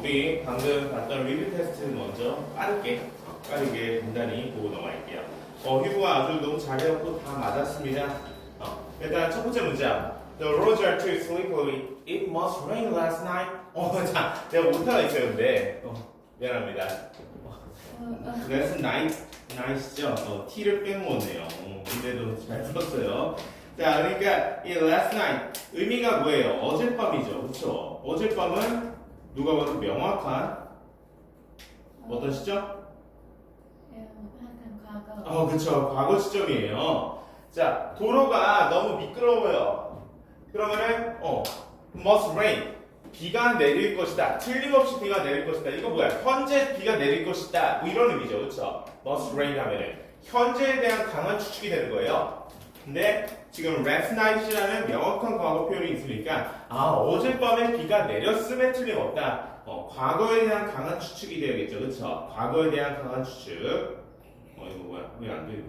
우리 방금 봤던 리뷰 테스트 먼저 빠르게 간단히 보고 넘어갈게요. 휴부가 아주 너무 잘해갖고 다 맞았습니다. 일단 첫 번째 문장. The roads are too slippery. It must rain last night. 자, 제가 오타가 있어요, 근데. 미안합니다. last night이죠? T를 빼먹었네요. 근데도 잘 풀었어요. 자, 그러니까 이 last night 의미가 뭐예요? 어젯밤이죠, 그렇죠? 어젯밤은 누가 봐도 명확한 어떤 시점? 항상 과거. 그쵸. 과거 시점이에요. 자, 도로가 너무 미끄러워요. 그러면은, must rain. 비가 내릴 것이다. 틀림없이 비가 내릴 것이다. 이거 뭐야? 현재 비가 내릴 것이다. 뭐 이런 의미죠. 그쵸? must rain 하면은. 현재에 대한 강한 추측이 되는 거예요. 근데 지금 last night이라는 명확한 과거 표현이 있으니까, 어젯밤에 비가 내렸음에 틀림없다. 과거에 대한 강한 추측이 되야겠죠. 그쵸? 과거에 대한 강한 추측. 이거 뭐야? 왜 안 돼, 이거?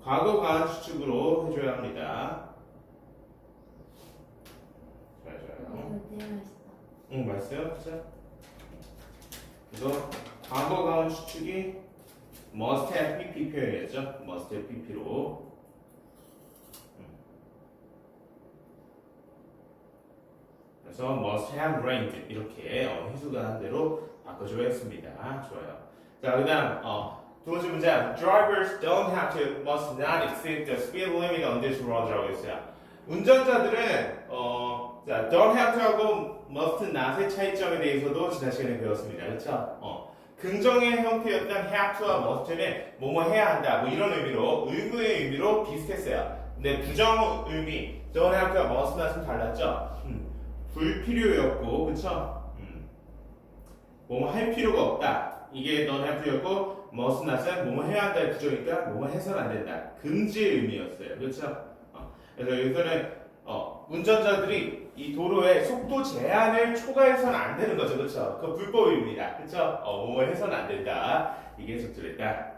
과거 강한 추측으로 해줘야 합니다. 좋아요. 되게 맛있다. 맛있어요? 그쵸? 그래서 과거 강한 추측이 must have pp 표현이었죠? must have pp로. 그래서 must have rained 이렇게 희수가 한 대로 바꿔줘야겠습니다. 좋아요. 자, 그다음 두 번째 문장. Drivers don't have to, must not exceed the speed limit on this road라고 했어요. 운전자들은 자, don't have to하고 must not의 차이점에 대해서도 지난 시간에 배웠습니다. 그렇죠? 긍정의 형태였던 have to와 must는 뭐뭐 해야 한다, 뭐 이런 의미로 의무의 의미로 비슷했어요. 근데 부정 의미 don't have to와 must not은 달랐죠. 불필요였고, 그쵸? 뭐뭐 할 필요가 없다. 이게 don't have to였고, must not은 뭐뭐 해야 한다의 구조니까 뭐뭐 해서는 안 된다. 금지의 의미였어요. 그쵸? 그래서 여기서는 운전자들이 이 도로에 속도 제한을 초과해서는 안 되는 거죠. 그쵸? 그 불법입니다. 그쵸? 뭐뭐 해서는 안 된다. 이게 적절했다.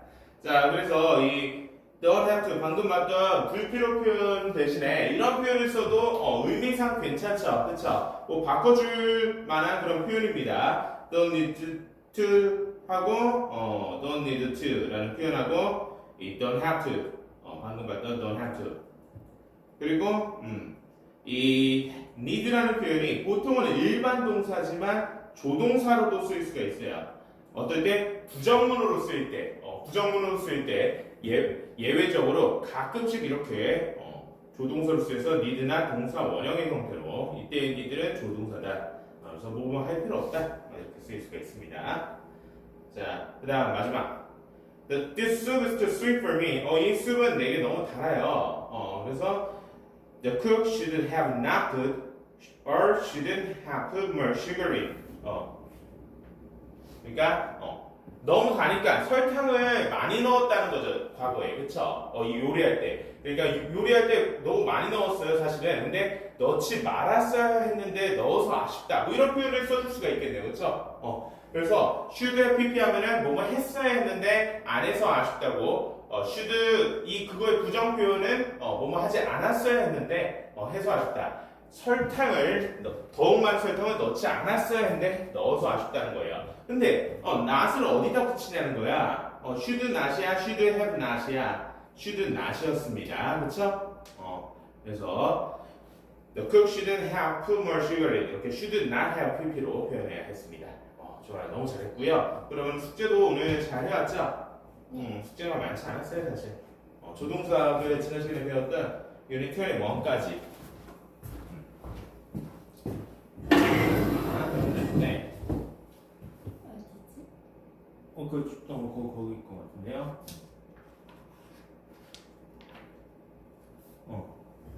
자, 그래서 이 don't have to 방금 봤던 불필요 표현 대신에 이런 표현을 써도 의미상 괜찮죠. 그쵸? 뭐 바꿔줄 만한 그런 표현입니다. don't need to 하고 don't need to 라는 표현하고 이 don't have to 방금 봤던 don't have to 그리고 이 need라는 표현이 보통은 일반 동사지만 조동사로도 쓰일 수가 있어요. 어떨 때 부정문으로 쓰일 때 예외적으로 가끔씩 이렇게 조동사로 쓰여서 need나 동사 원형의 형태로 이때의 need는 조동사다. 그래서 뭐뭐 할 필요 없다. 이렇게 쓰일 수가 있습니다. 자, 그 다음 마지막. This soup is too sweet for me. 이 숲은 내게 너무 달아요. 그래서 the cook should have not put or shouldn't have put more sugar in. 그러니까 너무 가니까 설탕을 많이 넣었다는 거죠. 과거에. 그쵸? 이 요리할 때. 그러니까 요리할 때 너무 많이 넣었어요, 사실은. 근데 넣지 말았어야 했는데 넣어서 아쉽다. 뭐 이런 표현을 써줄 수가 있겠네요. 그쵸? 그래서 should have pp 하면은 뭐뭐 했어야 했는데 안 해서 아쉽다고. should 그거의 부정 표현은 뭐뭐 하지 않았어야 했는데 해서 아쉽다. 설탕을 더욱 많은 설탕을 넣지 않았어야 했는데 넣어서 아쉽다는 거예요. 근데 not을 어디다 붙이냐는 거야. should not이야, should have not이야. should not이었습니다. 그렇죠? 그래서 the cook shouldn't have put more sugar in 이렇게 should not have pp로 표현해야겠습니다. 좋아요, 너무 잘했고요. 그러면 숙제도 오늘 잘 해왔죠? 숙제가 많지 않았어요, 사실. 조동사들 지난 시간에 배웠던 유닛 21까지. 네. 어디지? 거기 것 같은데요.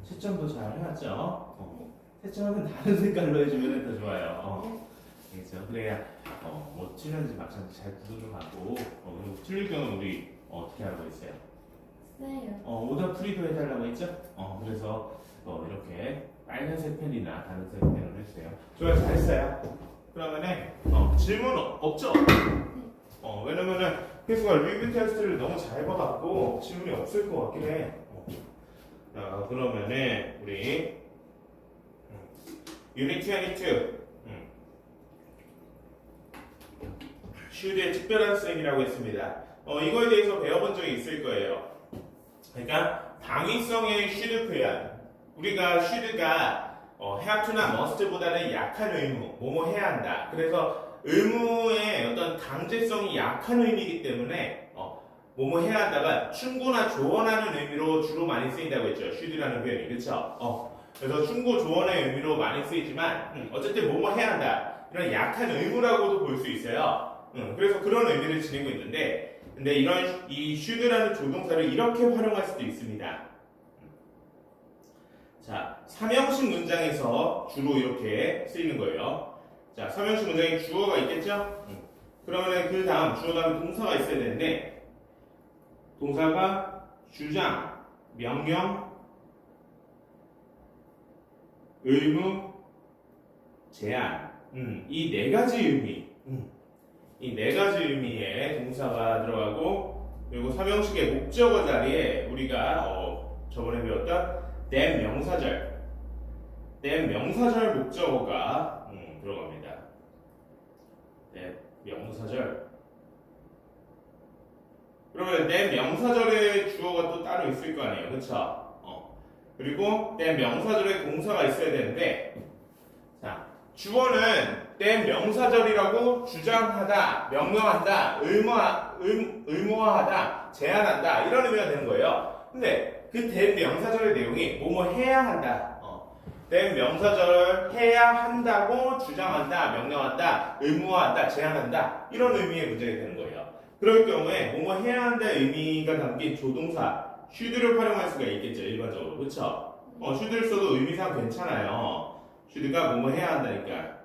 채점도 잘 해왔죠? 채점은 다른 색깔로 해주면 더 좋아요. 알겠죠? 그래야 뭐 틀렸는지 맞췄는지 잘 구도를 하고 그리고 틀릴 경우는 우리 어떻게 하라고 했어요? 써요. 오답 풀이도 해달라고 했죠? 그래서 이렇게 빨간색 펜이나 다른색 펜으로 해주세요. 좋아요, 잘했어요. 그러면은 질문 없죠? 왜냐면은 희수가 리뷰 테스트를 너무 잘 봐갖고 질문이 없을 것 같긴 해. 자, 그러면은 우리 Unit 22. should의 특별한 쓰임이라고 했습니다. 이거에 대해서 배워본 적이 있을 거예요. 그러니까 당위성의 should 표현. 우리가 should가 have to나 must보다는 약한 의무, 뭐뭐 해야 한다. 그래서 의무의 어떤 강제성이 약한 의미이기 때문에 뭐뭐 해야 한다가 충고나 조언하는 의미로 주로 많이 쓰인다고 했죠. should라는 표현이. 그렇죠? 그래서 충고 조언의 의미로 많이 쓰이지만 어쨌든 뭐뭐 해야 한다. 이런 약한 의무라고도 볼 수 있어요. 그래서 그런 의미를 지니고 있는데 근데 이 should라는 조동사를 이렇게 활용할 수도 있습니다. 자, 삼형식 문장에서 주로 이렇게 쓰이는 거예요. 자, 삼형식 문장에 주어가 있겠죠? 그러면 그 다음 주어 다음에 동사가 있어야 되는데 동사가 주장, 명령, 의무, 제한. 이 네 가지 의미. 이 네 가지 의미의 동사가 들어가고 그리고 삼형식의 목적어 자리에 우리가 저번에 배웠던 then 명사절 목적어가 들어갑니다. then 명사절. 그러면 then 명사절의 주어가 또 따로 있을 거 아니에요, 그렇죠? 그리고 then 명사절의 동사가 있어야 되는데, 자 주어는 then 명사절이라고 주장하다, 명령한다, 의무화하다, 제한한다 이런 의미가 되는 거예요. 근데 그 then 명사절의 내용이 뭐뭐 해야 한다. then 명사절 해야 한다고 주장한다, 명령한다, 의무화한다, 제한한다 이런 의미의 문제가 되는 거예요. 그럴 경우에 뭐뭐 해야 한다 의미가 담긴 조동사 should를 활용할 수가 있겠죠, 일반적으로. 그렇죠? should를 써도 의미상 괜찮아요. should가 뭐뭐 해야 한다니까.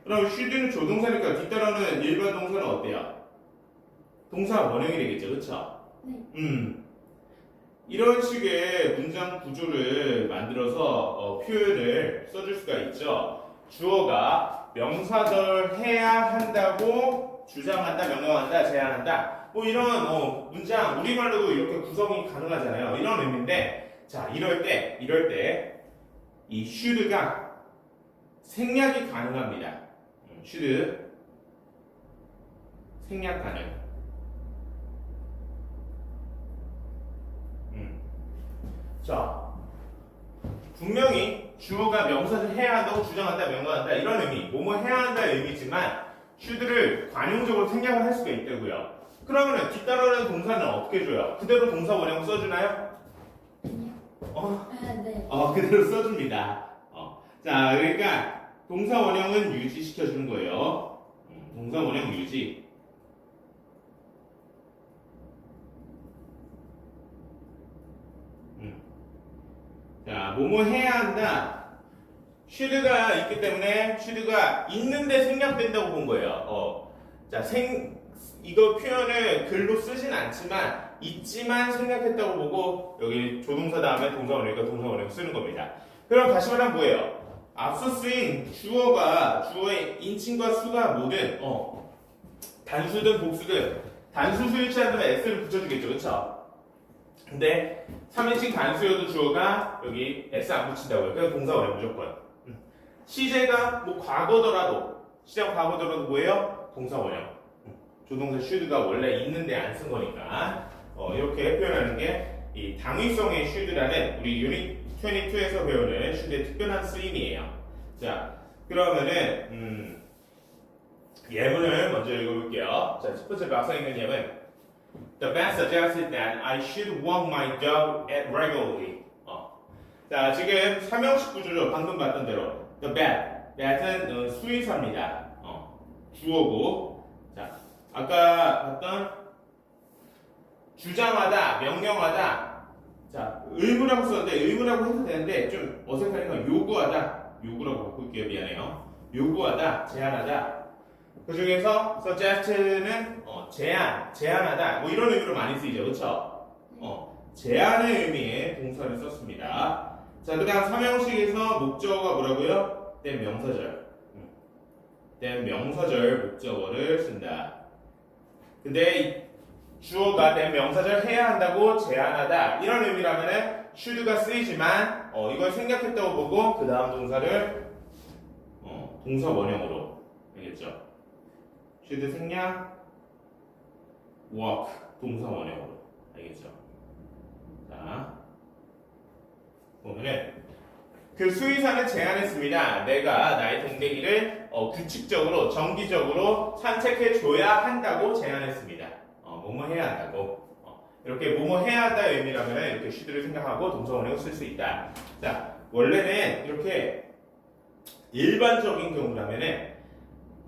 그럼 should는 조동사니까 뒤따르는 일반 동사는 어때요? 동사 원형이 되겠죠, 그렇죠? 네. 이런 식의 문장 구조를 만들어서 표현을 써줄 수가 있죠. 주어가 명사절 해야 한다고 주장한다, 명령한다, 제한한다. 뭐 이런 문장 우리말로도 이렇게 구성이 가능하잖아요. 이런 의미인데, 자 이럴 때 이 should가 생략이 가능합니다. should 생략 가능. 자, 분명히 주어가 명사절 해야 한다고 주장한다, 명령한다 이런 의미, 뭐뭐 해야 한다의 의미지만 should를 관용적으로 생략을 할 수가 있다고요. 그러면 뒤따르는 동사는 어떻게 줘요? 그대로 동사 원형 써주나요? 아니요. 네. 그대로 써줍니다. 자, 그러니까 동사 원형은 유지시켜주는 거예요. 동사 원형 유지. 자, 뭐뭐 해야 한다. should가 있기 때문에 should가 있는데 생략된다고 본 거예요. 자, 이거 표현을 글로 쓰진 않지만 있지만 생략했다고 보고 여기 조동사 다음에 동사 원형이니까 동사 원형 쓰는 겁니다. 그럼 다시 말하면 뭐예요? 앞서 쓰인 주어의 인칭과 수가 뭐든 단수든 복수든 단수 수일치한 다음에 s를 붙여주겠죠, 그렇죠? 근데 3인칭 단수여도 주어가 여기 s 안 붙인다고요. 그래서 동사 원형 무조건. 시제가 뭐 과거더라도 뭐예요? 동사 원형. 조동사 should가 원래 있는데 안 쓴 거니까 이렇게 표현하는 게 이 당위성의 should라는 우리 유닛 22에서 배우는 should의 특별한 쓰임이에요. 자, 그러면은 예문을 먼저 읽어볼게요. 자, 첫 번째 박사 있는 예문. The vet suggested that I should walk my dog regularly. 자, 지금 삼형식 구조죠. 방금 봤던 대로. The vet은 수의사입니다. 주어고. 자, 아까 봤던 주장하다, 명령하다. 자, 의무라고 썼는데 의무라고 해도 되는데 좀 어색하니까 요구라고 바꿀게요. 미안해요. 요구하다, 제한하다. 그 중에서 suggest는 제한하다 뭐 이런 의미로 많이 쓰이죠, 그렇죠? 제한의 의미의 동사를 썼습니다. 자, 그다음 삼형식에서 목적어가 뭐라고요? then 명사절. then 명사절 목적어를 쓴다. 근데 이 주어가 then 명사절 해야 한다고 제한하다 이런 의미라면은 should가 쓰이지만 이걸 생략했다고 보고 그 다음 동사를 동사 원형으로. 알겠죠? should 생략 walk 동사 원형으로. 알겠죠? 자, 보면은 그 수의사는 제안했습니다. 내가 나의 동댕이를 규칙적으로 정기적으로 산책해 줘야 한다고 제안했습니다. 뭐뭐 해야 한다고. 이렇게 뭐뭐 해야 한다의 의미라면 이렇게 should를 생각하고 동사 원형을 쓸 수 있다. 자, 원래는 이렇게 일반적인 경우라면은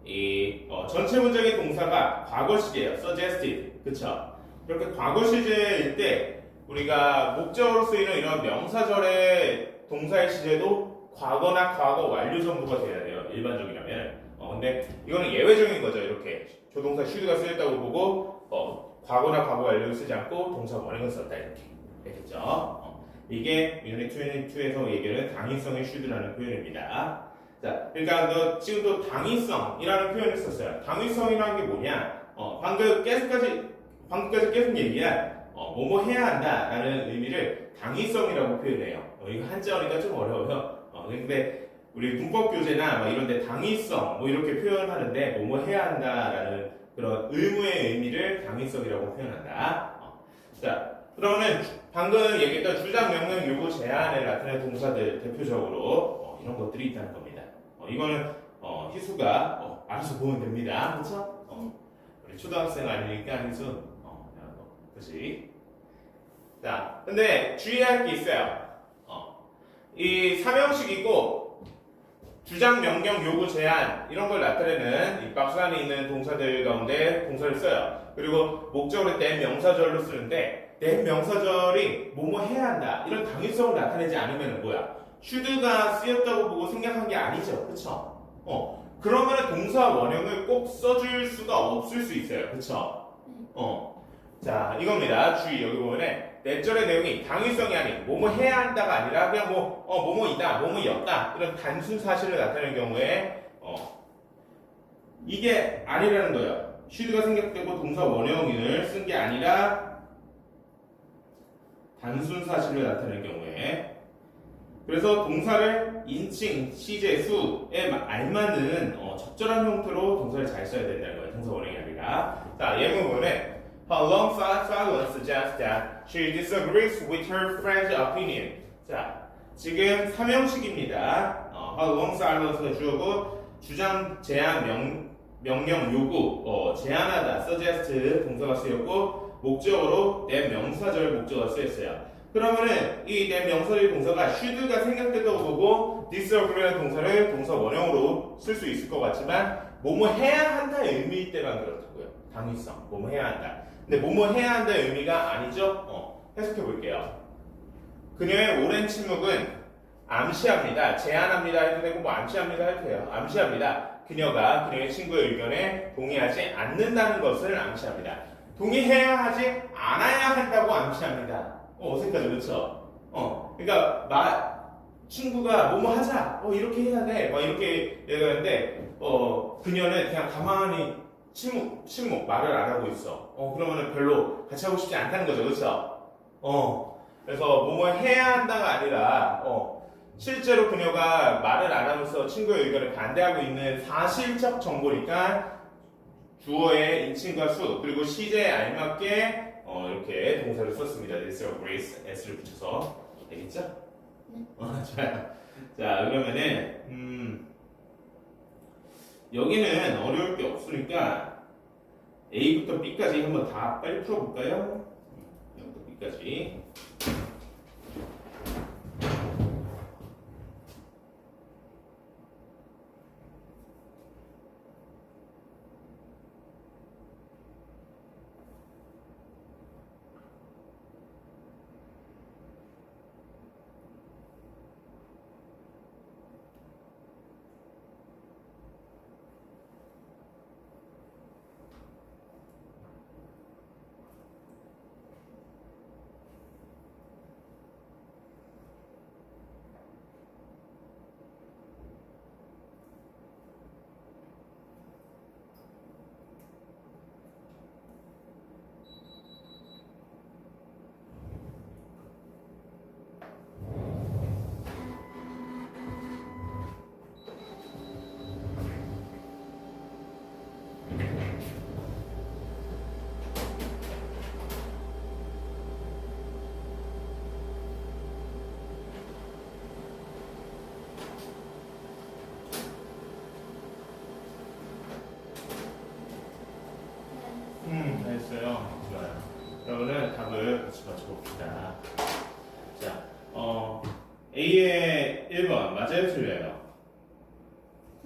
이 전체 문장의 동사가 과거 시제예요. suggested. 그쵸? 이렇게 과거 시제일 때 우리가 목적으로 쓰이는 이런 명사절의 동사의 시제도 과거나 과거 완료 전부가 돼야 돼요. 일반적이라면. 근데 이거는 예외적인 거죠. 이렇게 조동사 should가 쓰였다고 보고 과거나 과거 완료를 쓰지 않고 동사 원형을 썼다 이렇게. 알겠죠? 이게 유닛 22에서 얘기하는 당위성의 should라는 표현입니다. 자, 그러니까 지금도 당위성이라는 표현을 썼어요. 당위성이라는 게 뭐냐? 방금까지 계속 얘기한 뭐뭐 해야 한다라는 의미를 당위성이라고 표현해요. 이거 한자어니까 좀 어려워요. 근데 우리 문법 교재나 이런 데 당위성 뭐 이렇게 표현하는데 뭐뭐 해야 한다라는 그런 의무의 의미를 당위성이라고 표현한다. 자, 그러면은 방금 얘기했던 주장, 명령, 요구, 제안을 나타내는 동사들 대표적으로 이런 것들이 있다는 겁니다. 이거는 희수가 알아서 보면 됩니다. 그렇죠? 우리 초등학생 아니니까 희수 그렇지? 자, 근데 주의할 게 있어요. 이 삼형식이고 주장, 명령, 요구, 제안 이런 걸 나타내는 이 박스 안에 있는 동사들 가운데 동사를 써요. 그리고 목적으로 된 명사절로 쓰는데 된 명사절이 뭐뭐 해야 한다 이런 당위성을 나타내지 않으면 뭐야? should가 쓰였다고 보고 생각한 게 아니죠. 그쵸? 그러면 동사 원형을 꼭 써줄 수가 없을 수 있어요. 그쵸? 자, 이겁니다. 주의. 여기 보면은 내절의 내용이 당위성이 아닌 뭐뭐 해야 한다가 아니라 그냥 뭐뭐이다, 뭐뭐였다 이런 단순 사실을 나타내는 경우에 이게 아니라는 거예요. should가 생략되고 동사 원형을 쓴 게 아니라 단순 사실을 나타내는 경우에 그래서 동사를 인칭, 시제, 수에 알맞는 적절한 형태로 동사를 잘 써야 된다는 거예요. 동사 원형이 아니라. 자, 예문 보면 Her long silence suggests that she disagrees with her friend's opinion. 자, 지금 삼형식입니다. Her long silence가 주어고 주장, 제안, 명령, 요구, 제안하다, suggest 동사가 쓰였고 목적으로 내 명사절 목적어가 쓰였어요. 그러면은 이 내 명사절 동사가 should가 생략됐다고 보고 disagree라는 동사를 동사 원형으로 쓸 수 있을 것 같지만 뭐뭐 해야 한다의 의미일 때만 그렇다고요. 당위성, 뭐뭐 해야 한다. 근데 뭐뭐 해야 한다의 의미가 아니죠? 해석해 볼게요. 그녀의 오랜 침묵은 암시합니다. 제안합니다 해도 되고 뭐 암시합니다 해도 돼요. 암시합니다. 그녀가 그녀의 친구의 의견에 동의하지 않는다는 것을 암시합니다. 동의해야 하지 않아야 한다고 암시합니다. 어색하죠, 그렇죠? 그러니까 친구가 뭐뭐 하자, 이렇게 해야 돼, 이렇게 얘기하는데 그녀는 그냥 가만히 침묵 말을 안 하고 있어. 그러면은 별로 같이 하고 싶지 않다는 거죠, 그렇죠? 그래서 뭐뭐 해야 한다가 아니라 실제로 그녀가 말을 안 하면서 친구의 의견을 반대하고 있는 사실적 정보니까 주어의 인칭과 수 그리고 시제에 알맞게 이렇게 동사를 썼습니다. disagrees s를 붙여서 되겠죠? 네. 좋아요. 자, 그러면은 여기는 어려울 게 없으니까 A부터 B까지 한번 다 빨리 풀어볼까요? A부터 B까지.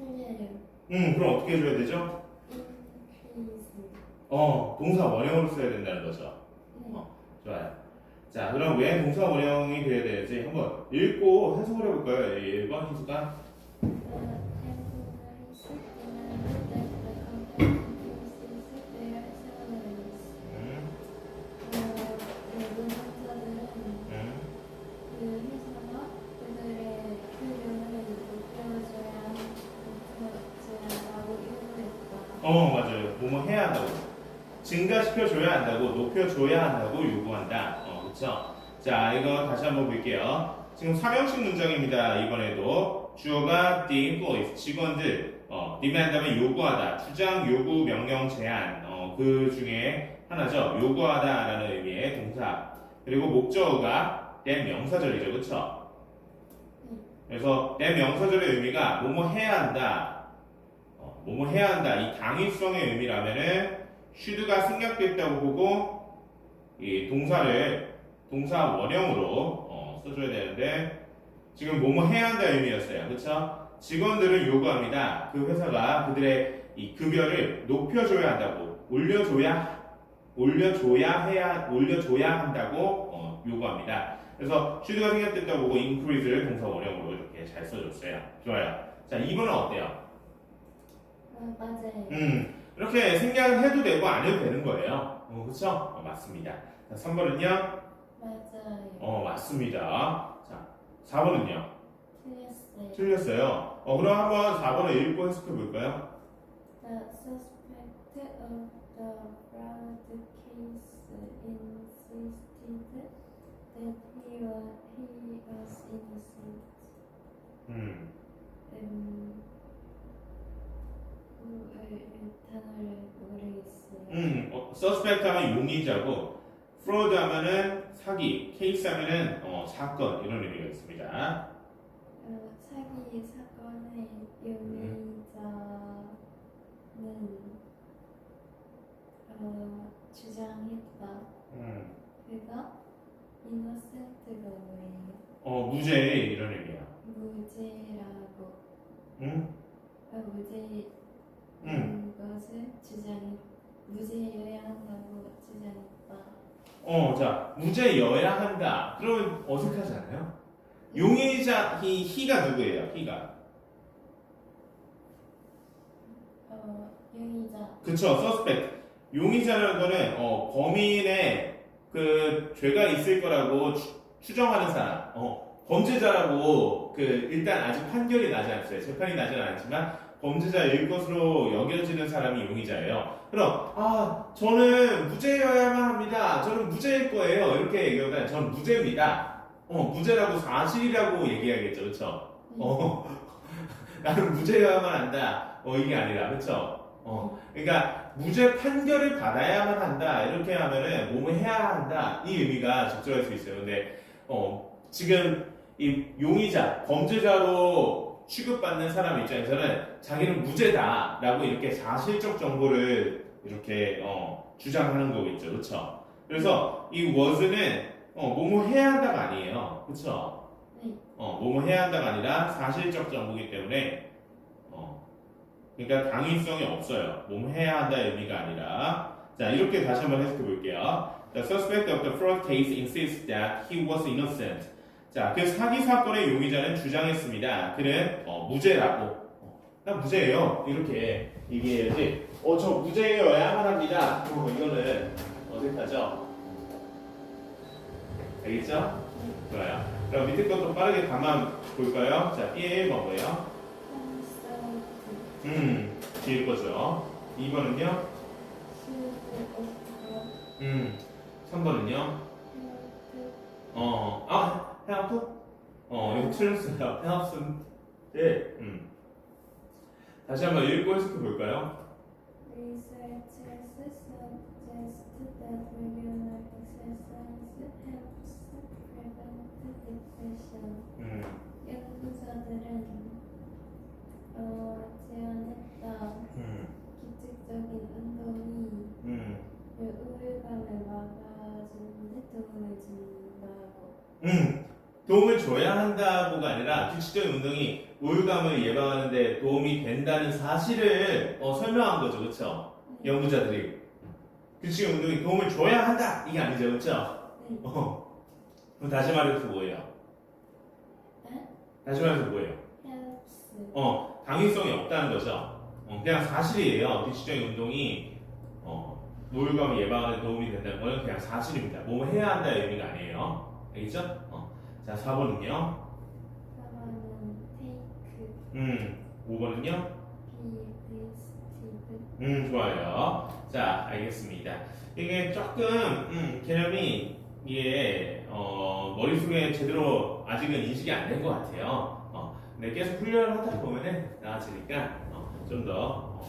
틀려요. 그럼 어떻게 해줘야 되죠? increase. 동사 원형으로 써야 된다는 거죠. 네. 좋아요. 자, 그럼 왜 동사 원형이 돼야 되는지 한번 읽고 해석을 해볼까요? 1번 희수가. 맞아요. 뭐뭐 해야 한다고. 증가시켜줘야 한다고, 높여줘야 한다고 요구한다. 그쵸? 자, 이거 다시 한번 볼게요. 지금 3형식 문장입니다. 이번에도. 주어가 the employees, 직원들, demand 하면 요구하다, 주장, 요구, 명령, 제한, 그 중에 하나죠. 요구하다라는 의미의 동사. 그리고 목적어가 된 명사절이죠. 그쵸? 그래서 된 명사절의 의미가 뭐뭐 해야 한다. 뭐뭐 해야 한다. 이 당위성의 의미라면은 should가 생략됐다고 보고 이 동사 원형으로 써줘야 되는데 지금 뭐뭐 해야 한다 의미였어요. 그쵸? 직원들은 요구합니다. 그 회사가 그들의 이 급여를 높여줘야 한다고 올려줘야 한다고 요구합니다. 그래서 should가 생략됐다고 보고 increase를 동사 원형으로 이렇게 잘 써줬어요. 좋아요. 자, 2번은 어때요? 맞아요. 이렇게 생략을 해도 되고 안 해도 되는 거예요. 그쵸? 맞습니다. 자, 3번은요? 맞아요. 맞습니다. 자, 4번은요? 틀렸어요. 틀렸어요. 그럼 한번 4번을 읽고 해석해 볼까요? The suspect of the fraud case insisted that he was innocent. 단어를 모르겠어요. suspect 하면 용의자고, fraud 하면은 사기, case 하면은 사건 이런 의미가 있습니다. 사기 사건의 용의자는 주장했다. 그가 innocent가 뭐예요? 무죄 이런 의미야. 무죄라고. 무죄인 것을 무죄여야 한다고 주장했다. 자, 무죄여야 한다. 그러면 어색하지 않아요? 용의자, he가 누구예요? he가. 용의자. 그쵸, suspect. 용의자라는 거는 범인의 그 죄가 있을 거라고 추정하는 사람. 범죄자라고 일단 아직 판결이 나지 않았어요. 재판이 나지는 않았지만 범죄자일 것으로 여겨지는 사람이 용의자예요. 그럼 저는 무죄여야만 합니다. 저는 무죄일 거예요. 이렇게 얘기하면 저는 무죄입니다. 무죄라고 사실이라고 얘기해야겠죠. 그쵸? 나는 무죄여야만 한다. 이게 아니라, 그쵸? 그러니까 무죄 판결을 받아야만 한다. 이렇게 하면은 뭐뭐 해야 한다. 이 의미가 적절할 수 있어요. 근데 지금 이 용의자, 범죄자로 취급받는 사람 입장에서는 자기는 무죄다라고 이렇게 사실적 정보를 이렇게 주장하는 거겠죠. 그쵸? 그래서 이 was는 뭐뭐 해야 한다가 아니에요. 그쵸? 네. 뭐뭐 해야 한다가 아니라 사실적 정보이기 때문에 그러니까 당위성이 없어요. 뭐뭐 해야 한다의 의미가 아니라. 자, 이렇게 다시 한번 해석해 볼게요. The suspect of the fraud case insists that he was innocent. 자, 그 사기 사건의 용의자는 주장했습니다. 그는 무죄라고. 나 무죄예요. 이렇게 얘기해야지. 저 무죄여야만 합니다. 이거는 어색하죠? 알겠죠? 좋아요. 그럼 밑에 것도 빠르게 가만 볼까요? 자, 1번 뭐예요? 뒤에 거죠. 2번은요? 3번은요? help? 이거 틀렸어요. help은 다시 한번 읽고 해석해 볼까요? Researchers suggest that regular exercise helps prevent depression. 연구자들은 제안했다. 규칙적인 운동이 우울감을 막아주는데 도움을 준다고. 도움을 줘야 한다고가 아니라 규칙적인 운동이 우울감을 예방하는 데 도움이 된다는 사실을 설명한 거죠. 그쵸? 연구자들이. 규칙 운동이 도움을 줘야 한다! 이게 아니죠. 그쵸? 네. 그럼 다시 말해서 뭐예요? 네? 다시 말해서 뭐예요? 헬스. 당위성이 없다는 거죠. 그냥 사실이에요. 규칙적인 운동이 우울감을 예방하는 데 도움이 된다는 건 그냥 사실입니다. 뭐뭐 해야 한다는 의미가 아니에요. 알겠죠? 자, 4번은요? 4번은 테이크. 5번은요? 비 리스티드. 좋아요. 자, 알겠습니다. 이게 조금 개념이 이게 머릿속에 제대로 아직은 인식이 안 된 것 같아요. 근데 계속 훈련을 하다 보면은 나아지니까 좀 더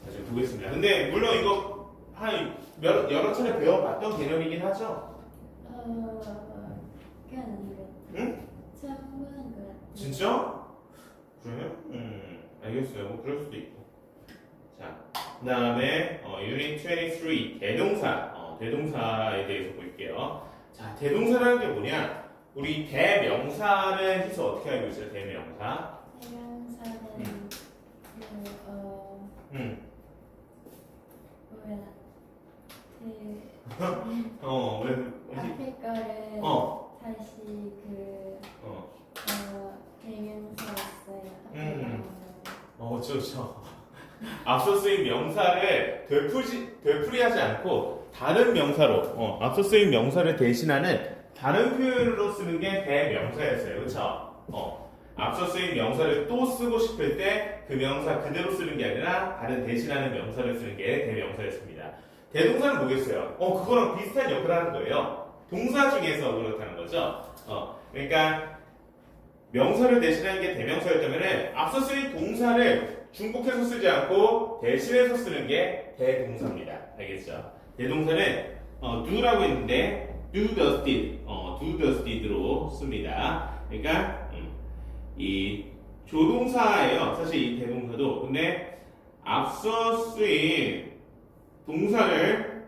나중에 보겠습니다. 근데 물론 이거 여러 차례 배워봤던 개념이긴 하죠. 그게 아니고. 응? 처음 보는 것 같아요. 진짜? 그래요? 알겠어요. 뭐 그럴 수도 있고. 자, 그 다음에 유닛 23 대동사. 대동사에 대해서 볼게요. 자, 대동사라는 게 뭐냐? 우리 대명사를 해서 어떻게 알고 있어요? 대명사. 대명사는 뭐야? 왜? 앞에 거를 다시 대명사였어요. 그렇죠. 앞서 쓰인 명사를 되풀이하지 않고 다른 명사로, 앞서 쓰인 명사를 대신하는 다른 표현으로 쓰는 게 대명사였어요. 그렇죠? 앞서 쓰인 명사를 또 쓰고 싶을 때 그 명사 그대로 쓰는 게 아니라 다른 대신하는 명사를 쓰는 게 대명사였습니다. 대동사는 뭐겠어요? 그거랑 비슷한 역할을 하는 거예요. 동사 중에서 그렇다는 거죠. 그러니까 명사를 대신하는 게 대명사였다면 앞서 쓰인 동사를 중복해서 쓰지 않고 대신해서 쓰는 게 대동사입니다. 알겠죠? 대동사는 do라고 했는데 do, does, did, do, does, did로 씁니다. 그러니까 이 조동사예요. 사실 이 대동사도. 근데 앞서 쓰인 동사를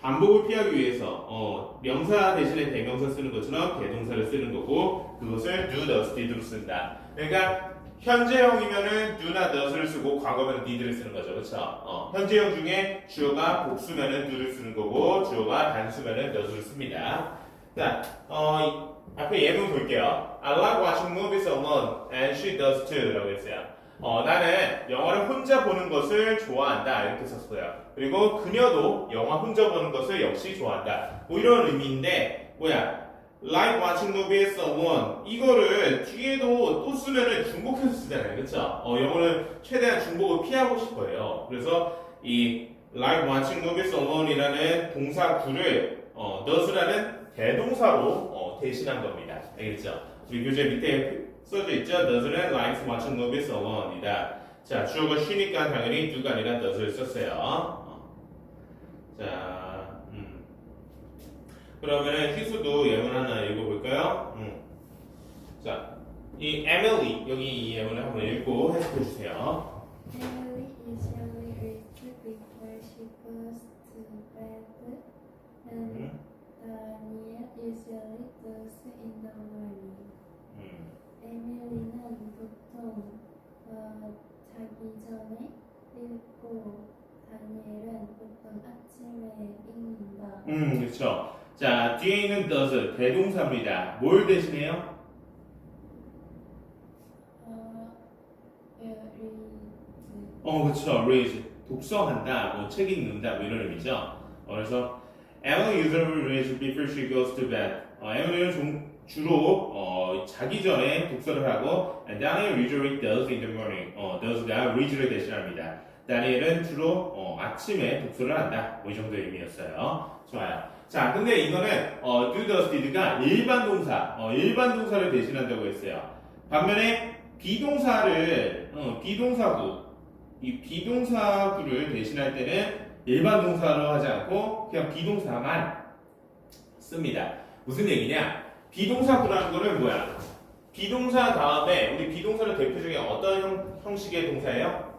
반복을 피하기 위해서 명사 대신에 대명사 쓰는 것처럼 대동사를 쓰는 거고 그것을 do, does, did로 쓴다. 그러니까 현재형이면은 do나 does를 쓰고 과거면은 did를 쓰는 거죠. 그렇죠? 현재형 중에 주어가 복수면은 do를 쓰는 거고 주어가 단수면은 does를 씁니다. 자, 앞에 예문 볼게요. I like watching movies alone and she does too 라고 했어요. 나는 영화를 혼자 보는 것을 좋아한다 이렇게 썼어요. 그리고 그녀도 영화 혼자 보는 것을 역시 좋아한다. 뭐 이런 의미인데 뭐야? Like watching movies alone 이거를 뒤에도 또 쓰면은 중복해서 쓰잖아요. 그쵸? 영어는 최대한 중복을 피하고 싶어요. 그래서 이 like watching movies alone이라는 동사 구를 does라는 대동사로 대신한 겁니다. 알겠죠? 우리 교재 밑에 써져 있죠? does는 likes watching movies alone이다. 자, 주어가 쉬니까 당연히 do가 아니라 does를 썼어요. 자, 그러면은 희수도 예문 하나 읽어볼까요? 자, 이 Emily 여기 이 예문을 한번 읽고 해석해 주세요. Emily usually reads before she goes to bed, and Daniel usually does in the morning. 에밀리는 보통 자기 전에 읽고 다니엘은 보통 아침에 읽는다. 그렇죠. 자, 뒤에 있는 does 대동사입니다. 뭘 대신해요? 그렇죠. read 독서한다, 뭐 책 읽는다, 뭐 이런 의미죠. 그래서 Emily usually reads before she goes to bed. 에밀리는 주로 자기 전에 독서를 하고 and Daniel usually does in the morning. does가 read를 대신합니다. 다니엘은 주로 아침에 독서를 한다. 뭐 이 정도의 의미였어요. 좋아요. 자, 근데 이거는 do, does, did가 일반 동사, 일반 동사를 대신한다고 했어요. 반면에 비동사를 비동사구, 이 비동사구를 대신할 때는 일반 동사로 하지 않고 그냥 비동사만 씁니다. 무슨 얘기냐? 비동사구라는 거는 뭐야? 비동사 다음에 우리 비동사는 대표 중에 어떤 형식의 동사예요?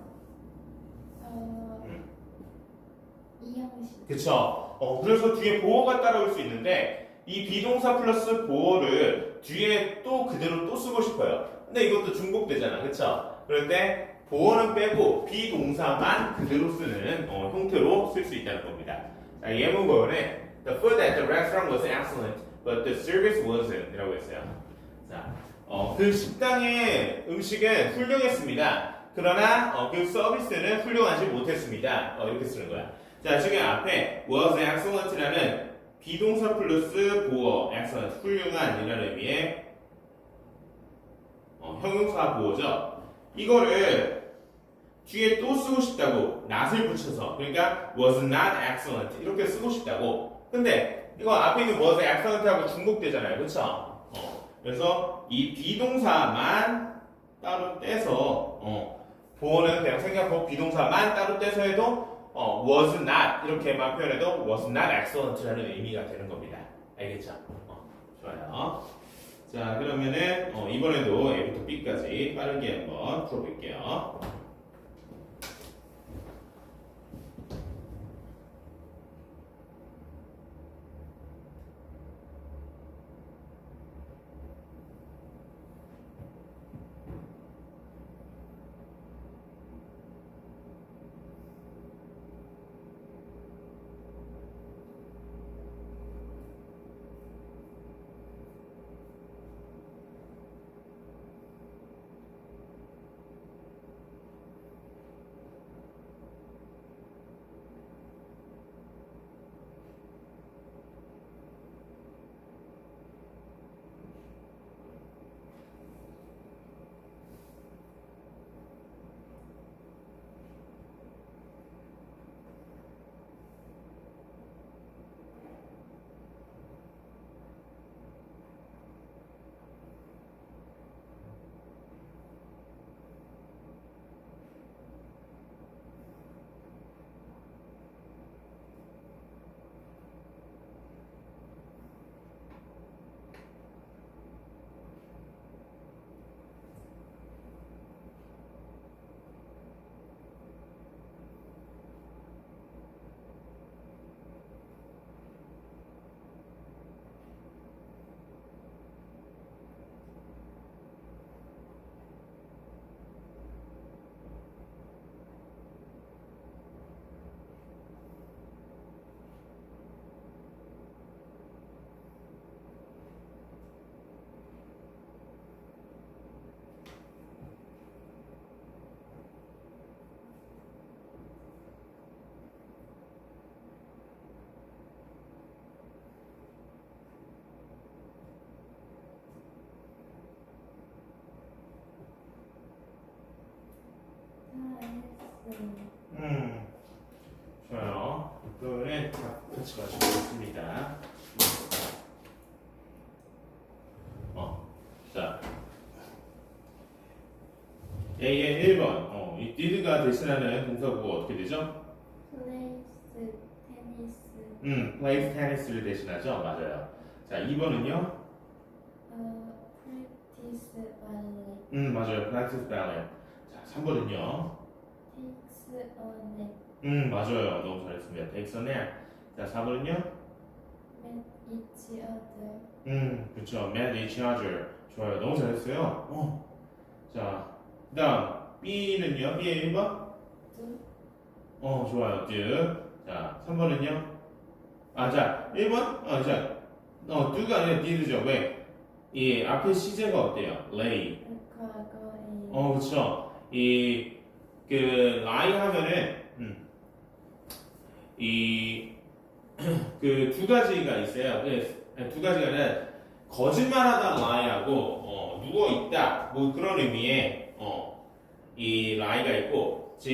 이 형식. 그쵸? 그래서 뒤에 보어가 따라올 수 있는데 이 비동사 플러스 보어를 뒤에 또 그대로 또 쓰고 싶어요. 근데 이것도 중복되잖아, 그쵸? 그럴 때 보어는 빼고 비동사만 그대로 쓰는 형태로 쓸 수 있다는 겁니다. 자, 예문번에 The food at the restaurant was excellent, but the service wasn't 이라고 했어요. 자, 그 식당의 음식은 훌륭했습니다. 그러나 그 서비스는 훌륭하지 못했습니다. 이렇게 쓰는 거야. 자, 지금 앞에 was excellent라는 비동사 플러스 보어, excellent, 훌륭한이라는 의미의 형용사 보어죠. 이거를 뒤에 또 쓰고 싶다고 not을 붙여서 그러니까 was not excellent 이렇게 쓰고 싶다고. 근데 이거 앞에 있는 was excellent하고 중복되잖아요, 그렇죠? 그래서 이 비동사만 따로 떼서 보어는 그냥 생략하고 비동사만 따로 떼서 해도 was not 이렇게만 표현해도 was not excellent라는 의미가 되는 겁니다. 알겠죠? 좋아요. 자, 그러면은 이번에도 A부터 B까지 빠르게 한번 풀어볼게요. 좋아요. 이거는 같이 마셔보겠습니다. 자, A의 1번. 이 did가 대신하는 동사구가 어떻게 되죠? 플레이스 테니스 plays tennis를 대신하죠? 맞아요. 자, 2번은요? 프랙티스 발레 맞아요. practice ballet. 자, 3번은요? 테이크스 어넷 맞아요. 너무 잘했습니다. takes a nap. 자, 4번은요? met each other 그쵸. met each other. 좋아요. 너무 잘했어요. 자, 그 다음 B는요? B의 1번? do 좋아요. do. 자, 3번은요? 자, 1번? do가 아니라 did죠. 왜? 이 앞에 시제가 어때요? lay. 과거에 그쵸. lie 하면은, 그 두 가지가 있어요. 두 가지가 아니라, 거짓말하다 lie하고, 누워있다. 뭐 그런 의미의, 이 lie가 있고, 즉,